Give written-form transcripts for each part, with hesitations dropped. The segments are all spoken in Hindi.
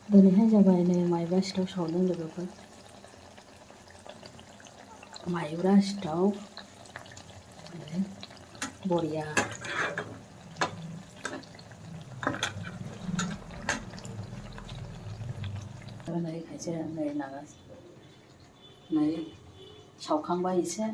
दिनैहाय जाबाय नै माइब्रा सिथाव सावदों लोगोफोर। माइब्रा सिथाव बरिया। नै खायसे नै नागासिनो नै सावखांबाय एसे।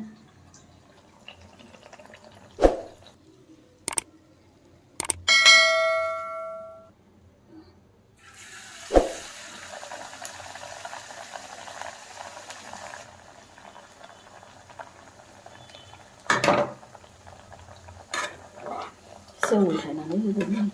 एसे उल्टायनानै होगोन।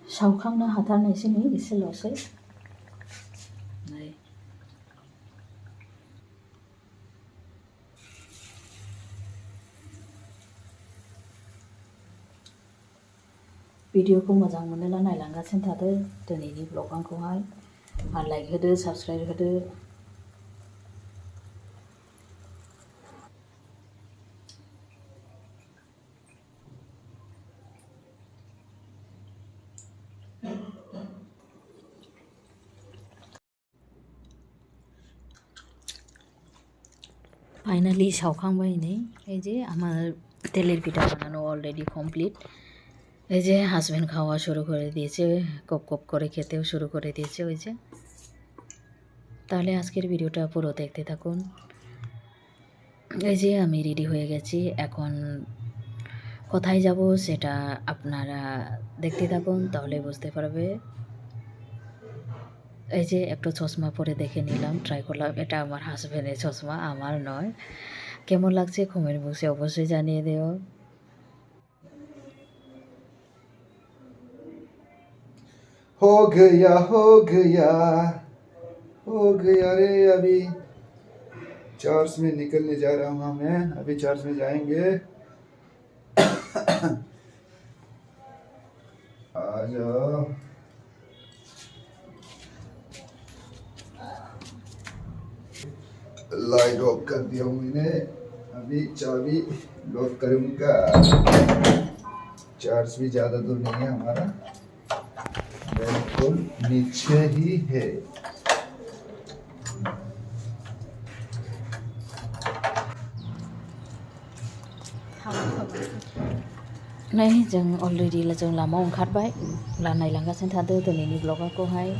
सावखांनो हाथारनायसै नै एसेल'सै। नै भिडिअखौ मोजां मोनोब्ला नायलांगासिनो थादो दिनैनि ब्लग आंखौहाय। आरो लाइक होदो, साबस्क्राइब होदो। ফাইনালি সাওখাंबाय নেই। এই যে আমার তেলের পিঠা বানানো অলরেডি কমপ্লিট। এই যে হাজবেন্ড খাওয়া শুরু করে দিয়েছে, কপ কপ করে খেতেও শুরু করে দিয়েছে। ওই যে তাহলে আজকের ভিডিওটা পুরো দেখতে থাকুন। এই যে আমি রেডি হয়ে গেছি, এখন কোথায় যাব সেটা আপনারা দেখতে থাকুন, তাহলে বুঝতে পারবে। এই যে একটু চশমা পরে দেখে নিলাম, ট্রাই করলাম। এটা আমার হাজবেন্ডের চশমা, আমার নয়। কেমন লাগছে কমেন্ট বক্সে অবশ্যই জানিয়ে দিও। हो गया हो गया हो गया रे। अभी चर्च में निकलने जा रहा हूँ मैं, अभी चर्च में जाएंगे। आ जाओ। लाइट ऑफ कर दिया हूँ मैंने, अभी चाबी लॉक करूँगा। चर्च भी ज़्यादा दूर नहीं है हमारा, बिल्कुल नीचे ही है। नै जों अलरेडि जों लामायाव ओंखारबाय। नायलांगासिनो थादो दिनैनि ब्लगाखौहाय।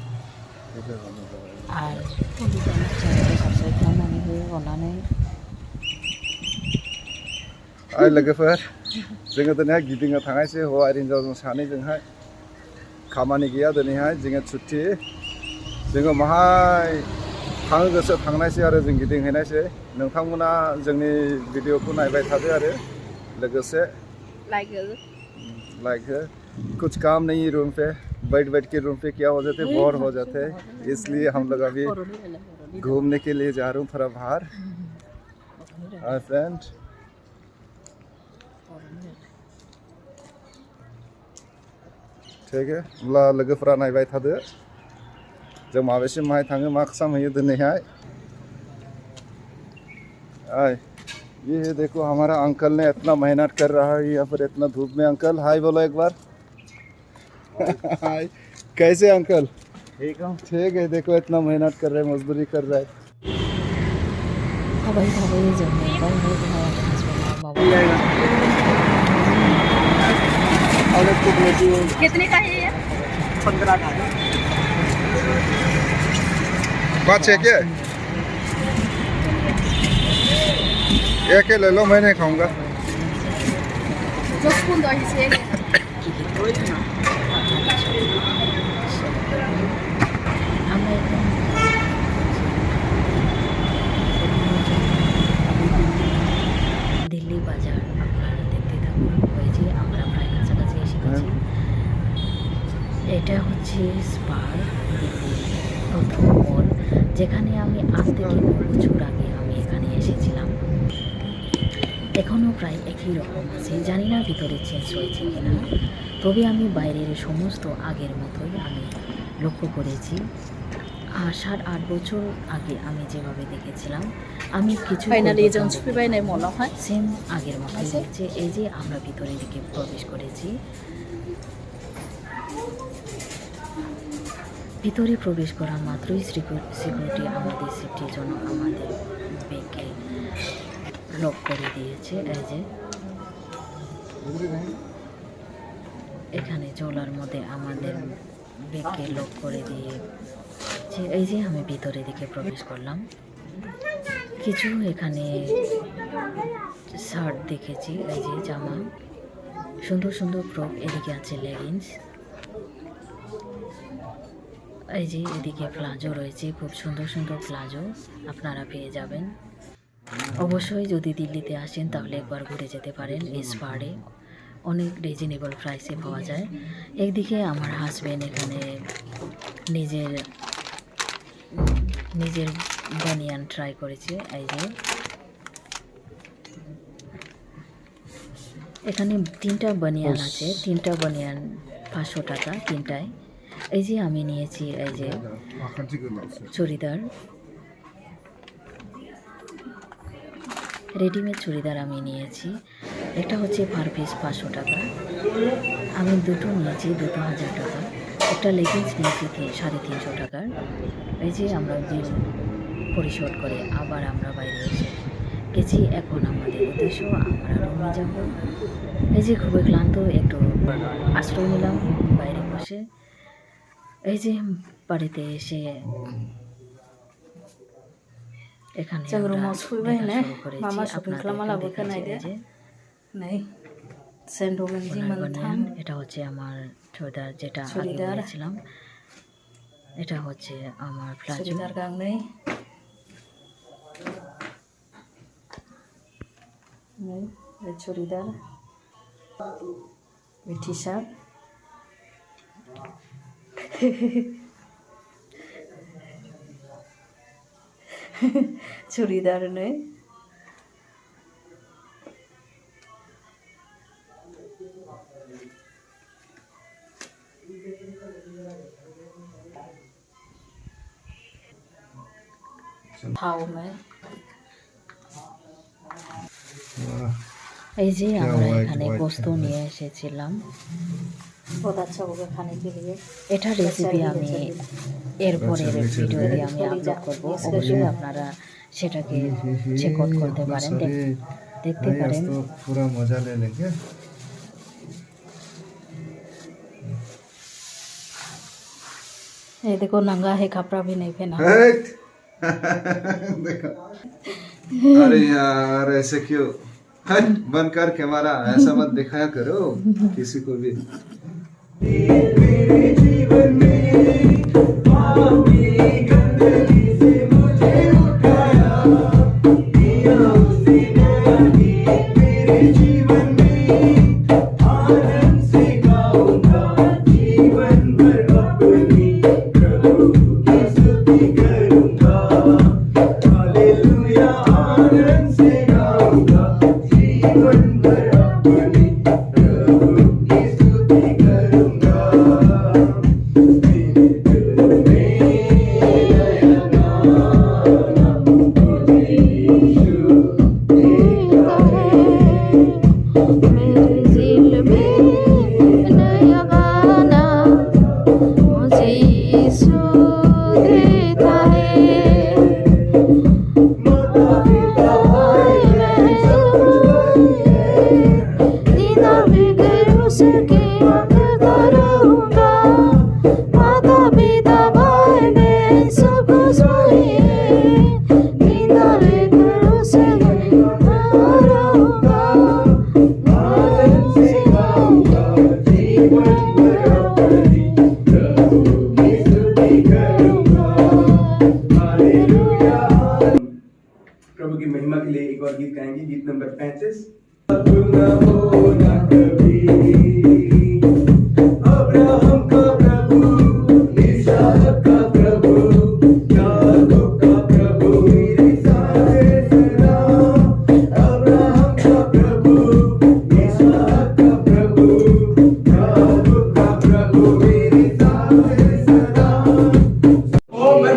आरो चेनेलखौ साबस्क्राइब खालामनानै हो अननानै। आइ लोगोफोर, जोङो दिनैहाय गिदिंनो थांनायसै हौवा हिनजावजों सानैजोंहाय। खामानि गैया दिनैहाय, जोङो छुट्टि। जोङो माहाय थांनो गोसो थांनायसै आरो जों गिदिंहैनायसै। नोंथांमोना जोंनि भिडिअखौ नायबाय थादो आरो लोगोसे लाइक हो। कुछ काम नहीं रूम पे, बैठ बैठ के रूम पे क्या हो जाते, बोर हो जाते। इसलिए हम लोग अभी घूमने के लिए जा रहा हूँ थोड़ा बाहर। फ्रेंड ठीक है, होमब्ला लोगोफोरा नायबाय थादो जों माबेसिम माहाय थाङो, मा खालामहैयो दिनैहाय। आय ये देखो हमारा अंकल ने इतना मेहनत कर रहा है यहाँ पर इतना धूप में। अंकल हाय बोलो एक बार। हाय, कैसे अंकल? ठीक हूँ। ठीक है, देखो इतना मेहनत कर रहे हैं, मजदूरी कर रहा है। कितने का है ये? 15 का। बात है क्या? एक ले लो, मैं नहीं खाऊंगा। जो स्पून दो इसे। দিল্লি বাজার আপনারা দেখতে থাকুন। ওই যে আমরা প্রায় কাছাকাছি এসে গেছি। এটা হচ্ছে স্পার প্রথম মল, যেখানে আমি আজ থেকে 9 বছর আগে আমি এখানে এসেছিলাম। এখনও প্রায় একই রকম আছে, জানি না ভিতরে চেঞ্জ হয়েছে কিনা। তবে আমি বাইরের সমস্ত আগের মতোই আমি লক্ষ্য করেছি। 7-8 বছর আগে আমি যেভাবে দেখেছিলাম, আমি কিছু Finally, जों सफैबाय नै मलावहाय সেম আগের মতোই দেখছে। এই যে আমরা ভিতরের দিকে প্রবেশ করেছি, ভিতরে প্রবেশ করা মাত্রই সিকিউরিটি আমাদের সেফটির জন্য আমাদের ব্যাগকে লক করে দিয়েছে। এই যে এখানে চলার মধ্যে আমাদের ব্যাগকে লক করে দিয়ে এই যে আমি ভিতরের দিকে প্রবেশ করলাম। কিছু এখানে শার্ট দেখেছি, এই যে জামা, সুন্দর সুন্দর ফ্রক, এদিকে আছে লেগিংস, এই যে এদিকে প্লাজো রয়েছে, খুব সুন্দর সুন্দর প্লাজো আপনারা পেয়ে যাবেন। অবশ্যই যদি দিল্লিতে আসেন তাহলে একবার ঘুরে যেতে পারেন। এসপার্ডে অনেক রিজনেবল প্রাইসে পাওয়া যায়। একদিকে আমার হাজব্যান্ড এখানে নিজের বানিয়ান ট্রাই করেছে। এই যে এখানে 3টা বানিয়ান আছে, 3টা বানিয়ান 500 টাকা তিনটায়। এই যে আমি নিয়েছি এই যে চুড়িদার, রেডিমেড চুড়িদার আমি নিয়েছি। একটা হচ্ছে পার পিস 500 টাকা, আমি দুটো নিয়েছি, দুটো 1000 টাকা। একটা লেগিংস নিয়েছি 350 টাকার। এই যে আমরা বিল পরিশোধ করে আবার আমরা বাইরে এসে গেছি। এখন আমাদের উদ্দেশ্য আমরা রুমে যাব। এই যে খুবই ক্লান্ত, একটু আশ্রয় নিলাম বাইরে বসে। এই যে বাড়িতে এসে এখানে এটা হচ্ছে আমার চুড়িদার, যেটা আগে বলেছিলাম। এটা হচ্ছে আমার palazzo, churidar, T shirt, churidar নেই, এই যে আমরা এখানে গোস্ত নিয়ে এসেছিলাম। এটা রেসিপি আমি এরপরের ভিডিওতে আমি আপলোড করব, অবশ্যই আপনারা সেটাকে চেক আউট করতে পারেন, দেখতে পারেন। পুরো মজা ले लेंगे। ये देखो नंगा है, कपड़ा भी नहीं पहना। देखो, अरे यार ऐसे क्यों? हट, बंद कर कैमरा, ऐसा मत दिखाया करो किसी को भी। मेरे जीवन में पापी गंदगी से मुझे उठाया, दिया उसी ने मेरे जीवन में आनंद से गाऊंगा जीवन भर अपनी प्रभु की स्तुति करूंगा। हालेलुया, आनंद से गाऊंगा जीवन भर अपनी प्रभु की स्तुति करूंगा। मेरे दिल में नया गाना मुझे यीशु देता है। मेरे दिल में नया गाना मुझे यीशु देता है। माता पिता भाई बहन सब दीदा बिगड़ उसके अंदर रहूंगा। माता पिता भाई बहन सब सोइए, दीदा बिगड़ उसके अंदर रहूंगा। आनंद से गाऊंगा जीवन भर अपनी प्रभु की स्तुति करूंगा। हालेलुया। प्रभु की महिमा के लिए एक और गीत गाएंगे, गीत नंबर 35। अब न होना कभी अब्राहम का प्रभु, इसहाक का प्रभु, याकूब का प्रभु, मेरी सारे सदा। अब्राहम का प्रभु, इसहाक का प्रभु, याकूब का प्रभु, मेरी सारे सदा। ओ मैं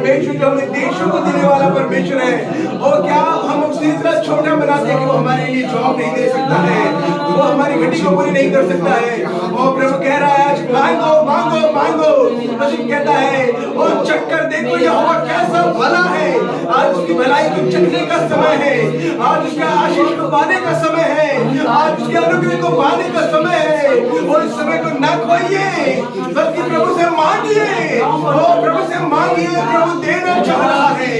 हमारे लिए जॉब नहीं दे सकता है, वो हमारी घटी को पूरी नहीं कर सकता है। और प्रभु कह रहा है आज मांगो मांगो मांगो। वचन कहता है और चक्कर देखो यहोवा कैसा भला है। आज उसकी भलाई को चखने का समय है, आज उसका आशीष को पाने का समय है, आज उसके अनुग्रह को पाने का समय है। और इस समय को न खोइए बल्कि प्रभु से मांगिए, और प्रभु से मांगिए। प्रभु देना चाह रहा है,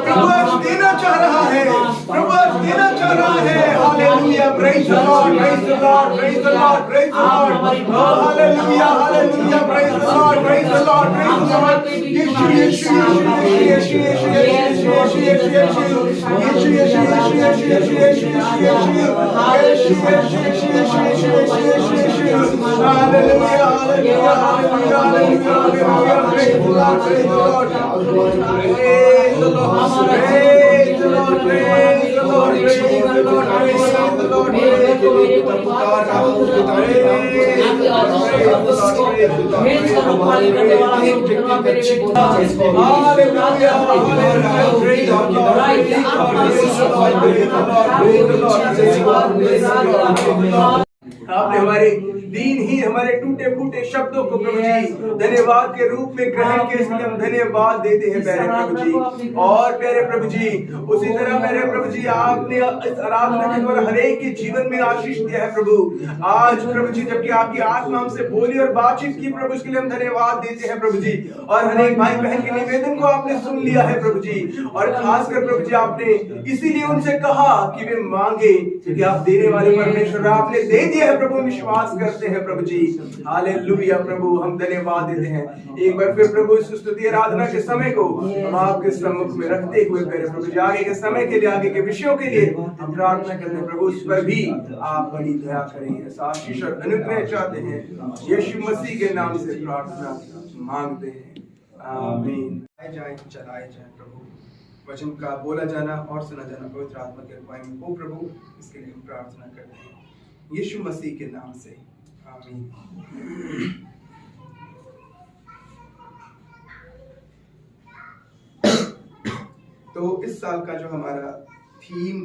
प्रभु आज देना चाह रहा है, प्रभु आज देना चाह रहा है। Hallelujah, praise the lord, praise the lord, praise the lord, praise the lord. Hallelujah, hallelujah, praise the lord, praise the lord, praise the lord. Yeshu Yeshu Yeshu Yeshu Yeshu Yeshu Yeshu Yeshu Yeshu Yeshu hallelujah, hallelujah, hallelujah, hallelujah, praise the lord, praise the lord, praise the lord, praise the lord, praise the lord, praise the lord, praise the lord. आपने हमारे दीनहीन, हमारे टूटे फूटे शब्दों को प्रभु जी धन्यवाद के रूप में ग्रहण किए, इसलिए हम धन्यवाद देते हैं प्यारे प्रभु जी। और प्यारे प्रभु जी उसी तरह प्यारे प्रभु जी आपने इस आराधना के द्वारा हर एक के जीवन में आशीष दिया है प्रभु। आज प्रभु जी जबकि आपकी आत्मा हमसे बोली और बातचीत की प्रभु, इसके लिए हम धन्यवाद देते हैं प्रभु जी। और हर एक भाई बहन के निवेदन को आपने सुन लिया है प्रभु जी। और खासकर प्रभु जी आपने इसीलिए उनसे कहा कि वे मांगे, क्योंकि आप देने वाले परमेश्वर, आपने दे दिया है प्रभु, विश्वास करते हैं प्रभु जी। हालेलुया प्रभु, हम धन्यवाद देते हैं एक बार फिर प्रभु इस स्तुति आराधना के समय को हम आपके सम्मुख में रखते हुए प्यारे प्रभु जी आगे के समय के लिए, आगे के विषयों के लिए हम प्रार्थना करते हैं प्रभु, उस पर भी आप बड़ी दया करें। ऐसा आशीष और अनुग्रह चाहते हैं, यीशु मसीह के नाम से प्रार्थना मांगते हैं, आमीन। जाए चलाए जाए प्रभु, वचन का बोला जाना और सुना जाना पवित्र आत्मा के अगुवाई में हो प्रभु, इसके लिए हम प्रार्थना करते हैं यीशु मसीह के नाम से, आमीन। तो इस साल का जो हमारा थीम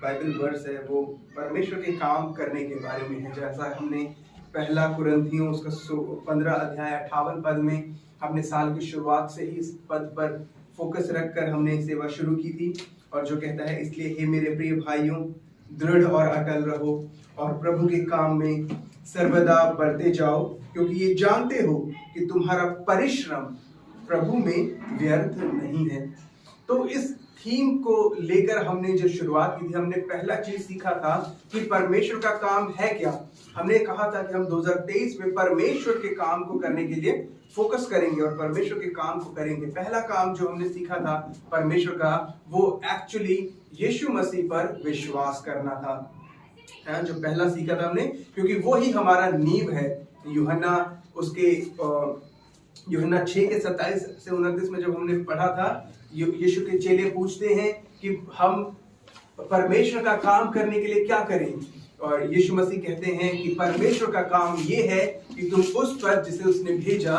बाइबल वर्स है वो परमेश्वर के काम करने के बारे में है। जैसा हमने पहला कुरिन्थियों उसका 15 अध्याय 58 पद में हमने साल की शुरुआत से ही इस पद पर फोकस रखकर हमने सेवा शुरू की थी, और जो कहता है इसलिए हे मेरे प्रिय भाइयों दृढ़ और अटल रहो और प्रभु के काम में सर्वदा बढ़ते जाओ, क्योंकि ये जानते हो कि तुम्हारा परिश्रम प्रभु में व्यर्थ नहीं है। तो इस थीम को लेकर हमने जो शुरुआत की थी, हमने पहला चीज सीखा था कि परमेश्वर का काम है क्या। हमने कहा था कि हम 2023 में परमेश्वर के काम को करने के लिए फोकस करेंगे और परमेश्वर के काम को करेंगे। पहला काम जो हमने सीखा था परमेश्वर का, वो एक्चुअली यीशु मसीह पर विश्वास करना था। जो पहला सीखा था हमने, क्योंकि वो ही हमारा नींव है। यूहन्ना 6 के 27 से 29 में जब हमने पढ़ा था, यीशु के चेले पूछते हैं कि हम परमेश्वर का काम करने के लिए क्या करें, और यीशु मसीह कहते हैं कि परमेश्वर का काम ये है कि तुम उस पर जिसे उसने भेजा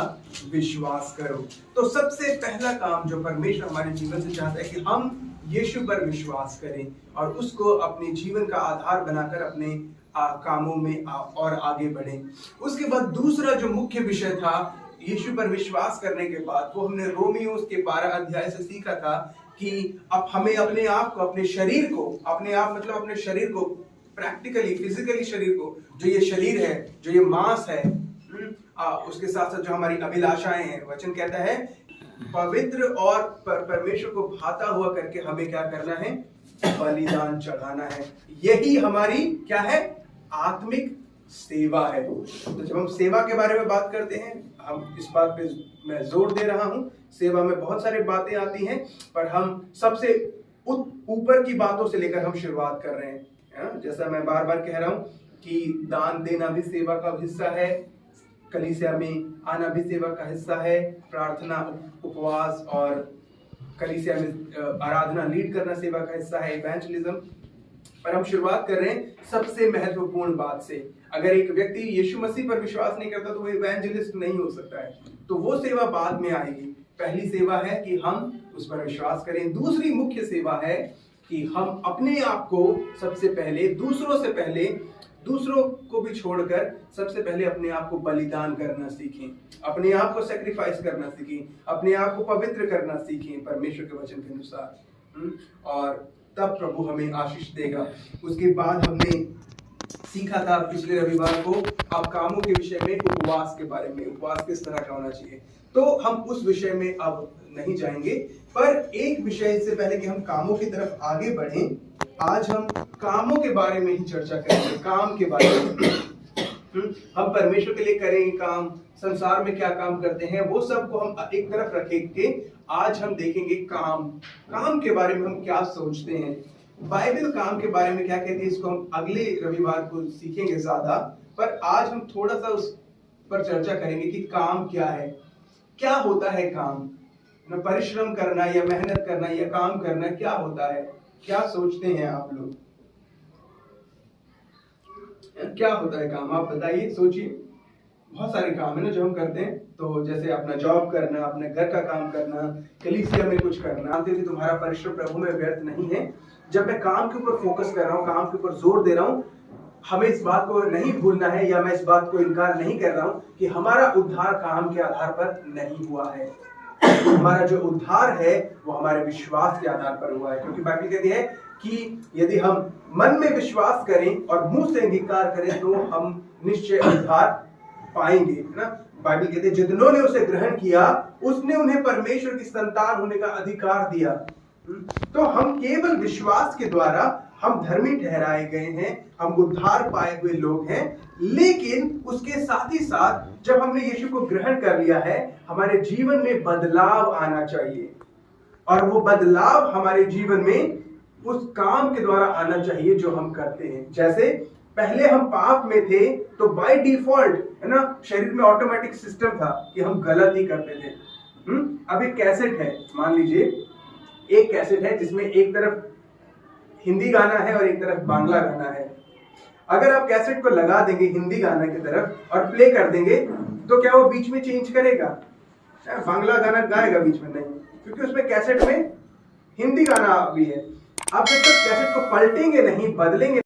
विश्वास करो। तो सबसे पहला काम जो परमेश्वर हमारे जीवन से चाहता है कि हम यीशु पर विश्वास करें और उसको अपने जीवन का आधार बनाकर अपने कामों में और आगे बढ़ें। उसके बाद दूसरा जो मुख्य विषय था यीशु पर विश्वास करने के बाद, वो हमने रोमियो के 12 अध्याय से सीखा था कि अब हमें अपने आप को, अपने शरीर को, अपने आप मतलब अपने शरीर को प्रैक्टिकली, फिजिकली शरीर को, जो ये शरीर है, जो ये मांस है, उसके साथ साथ जो हमारी अभिलाषाएं हैं, वचन कहता है पवित्र और परमेश्वर को भाता हुआ करके हमें क्या करना है, बलिदान चढ़ाना है। यही हमारी क्या है, आत्मिक सेवा है। तो जब हम सेवा के बारे में बात करते हैं, हम इस बात पे मैं जोर दे रहा हूं, सेवा में बहुत सारी बातें आती हैं, पर हम सबसे ऊपर की बातों से लेकर हम शुरुआत कर रहे हैं। जैसा मैं बार बार कह रहा हूं कि दान देना भी सेवा का हिस्सा है, कलीसिया में आना भी सेवा का हिस्सा है, प्रार्थना, उपवास और कलीसिया में आराधना लीड करना सेवा का हिस्सा है, इवेंजलिज्म। पर हम शुरुआत कर रहे हैं सबसे महत्वपूर्ण बात से। अगर एक व्यक्ति यीशु मसीह पर विश्वास नहीं करता तो वो इवेंजलिस्ट नहीं हो सकता है, तो वो सेवा बाद में आएगी। पहली सेवा है कि हम उस पर विश्वास करें। दूसरी मुख्य सेवा है कि हम अपने आप को सबसे पहले, दूसरों को भी छोड़कर सबसे पहले अपने आप को बलिदान करना सीखें, अपने आप को सेक्रीफाइस करना सीखें, अपने आप को पवित्र करना सीखें परमेश्वर के वचन के अनुसार। और तब प्रभु हमें आशीष देगा। उसके बाद हमने सीखा था पिछले रविवार को अब कामों के विषय में, उपवास के बारे में, उपवास किस तरह का होना चाहिए। तो हम उस विषय में अब नहीं जाएंगे, पर एक विषय से पहले कि हम कामों की तरफ आगे बढ़ें, आज हम कामों के बारे में ही चर्चा करेंगे। काम के बारे में हम परमेश्वर के लिए करेंगे काम, संसार में क्या काम करते हैं वो सब को हम एक तरफ रखेंगे। आज हम देखेंगे काम के बारे में हम क्या सोचते हैं, बाइबल काम के बारे में क्या कहती है, इसको हम अगले रविवार को सीखेंगे ज्यादा। पर आज हम थोड़ा सा उस पर चर्चा करेंगे कि काम क्या है, क्या होता है काम, परिश्रम करना या मेहनत करना या काम करना क्या होता है, क्या सोचते हैं आप लोग, क्या होता है काम, आप बताइए, सोचिए। बहुत सारे काम है ना जो हम करते हैं, तो जैसे अपना जॉब करना, अपने घर का काम करना, कलीसिया में कुछ करना। तुम्हारा परिश्रम प्रभु में व्यर्थ नहीं है। जब मैं काम के ऊपर फोकस कर रहा हूँ, काम के ऊपर जोर दे रहा हूँ, हमें इस बात को नहीं भूलना है, या मैं इस बात को इनकार नहीं कर रहा हूँ कि हमारा उद्धार काम के आधार पर नहीं हुआ है। हमारा जो उद्धार है वो हमारे विश्वास के आधार पर हुआ है, क्योंकि बाइबल कहती है कि यदि हम मन में विश्वास करें और मुंह से अंगीकार करें तो हम निश्चय उद्धार पाएंगे, है ना। बाइबल कहती है जितनों ने उसे ग्रहण किया उसने उन्हें परमेश्वर की संतान होने का अधिकार दिया। तो हम केवल विश्वास के द्वारा हम धर्मी ठहराए गए हैं, हम उद्धार पाए हुए लोग हैं। लेकिन उसके साथ ही साथ जब हमने यीशु को ग्रहण कर लिया है, हमारे जीवन में बदलाव आना चाहिए, और वो बदलाव हमारे जीवन में उस काम के द्वारा आना चाहिए जो हम करते हैं। जैसे पहले हम पाप में थे तो बाय डिफॉल्ट, है ना, शरीर में ऑटोमेटिक सिस्टम था कि हम गलत ही करते थे। अब एक कैसेट है, मान लीजिए एक कैसेट है जिसमें एक तरफ हिंदी गाना है और एक तरफ बांग्ला गाना है। अगर आप कैसेट को लगा देंगे हिंदी गाना की तरफ और प्ले कर देंगे तो क्या वो बीच में चेंज करेगा? बांग्ला गाना गाएगा बीच में? नहीं, क्योंकि उसमें कैसेट में हिंदी गाना भी है। आप जब तक कैसेट को पलटेंगे नहीं, बदलेंगे